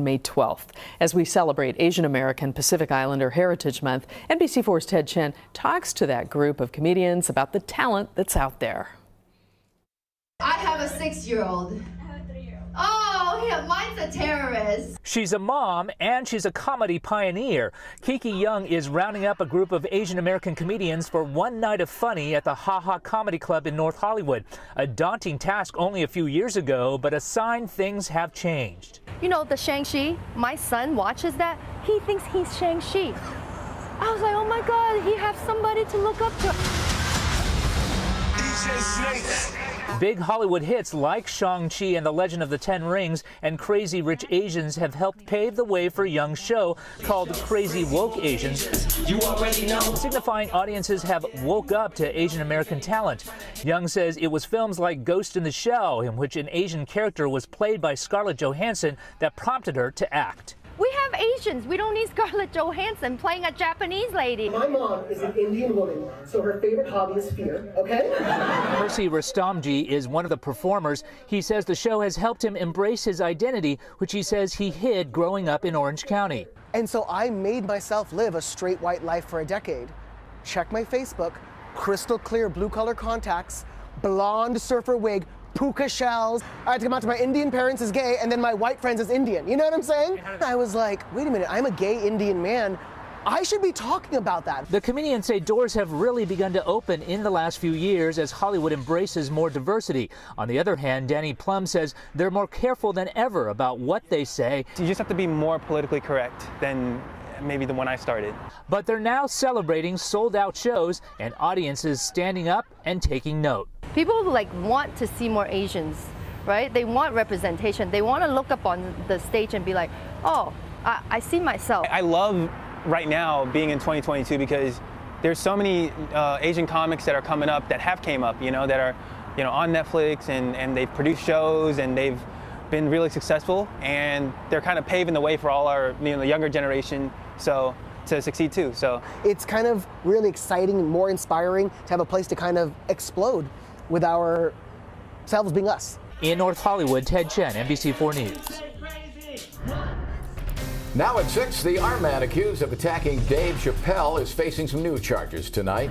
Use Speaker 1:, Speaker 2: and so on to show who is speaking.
Speaker 1: May 12th. As we celebrate Asian American Pacific Islander Heritage Month, NBC4's Chen talks to that group of comedians about the talent that's out there.
Speaker 2: I have a 6-year-old. I have a 3-year-old. Oh, yeah, mine's a terrorist.
Speaker 3: She's a mom and she's a comedy pioneer. Kiki Yeung is rounding up a group of Asian American comedians for one night of funny at the Ha Ha Comedy Club in North Hollywood. A daunting task only a few years ago, but a sign things have changed.
Speaker 4: You know, the Shang-Chi, my son watches that. He thinks he's Shang-Chi. I was like, oh my God, he has somebody to look up to.
Speaker 3: Big Hollywood hits like Shang-Chi and the Legend of the Ten Rings and Crazy Rich Asians have helped pave the way for Yeung's show called Crazy Woke Asians, signifying audiences have woke up to Asian American talent. Yeung says it was films like Ghost in the Shell, in which an Asian character was played by Scarlett Johansson, that prompted her to act.
Speaker 4: We have Asians. We don't need Scarlett Johansson playing a Japanese lady.
Speaker 5: My mom is an Indian woman, so her favorite hobby is fear, okay?
Speaker 3: Percy Rustomji is one of the performers. He says the show has helped him embrace his identity, which he says he hid growing up in Orange County.
Speaker 5: And so I made myself live a straight white life for a decade. Check my Facebook, crystal clear blue color contacts, blonde surfer wig, puka shells. I had to come out to my Indian parents as gay, and then my white friends as Indian. You know what I'm saying? I was like, wait a minute, I'm a gay Indian man. I should be talking about that.
Speaker 3: The comedians say doors have really begun to open in the last few years as Hollywood embraces more diversity. On the other hand, Plom says they're more careful than ever about what they say.
Speaker 6: You just have to be more politically correct than maybe the one I started.
Speaker 3: But they're now celebrating sold-out shows and audiences standing up and taking note.
Speaker 4: People want to see more Asians, right? They want representation. They want to look up on the stage and be like, oh, I see myself.
Speaker 6: I love right now being in 2022 because there's so many Asian comics that are coming up that have came up, that are, on Netflix and they've produced shows and they've been really successful, and they're kind of paving the way for all our, the younger generation, to succeed too. So
Speaker 5: it's kind of really exciting and more inspiring to have a place to kind of explode with ourselves being us.
Speaker 3: In North Hollywood, Chen, NBC4 News.
Speaker 7: Now at 6, the arm man accused of attacking Dave Chappelle is facing some new charges tonight.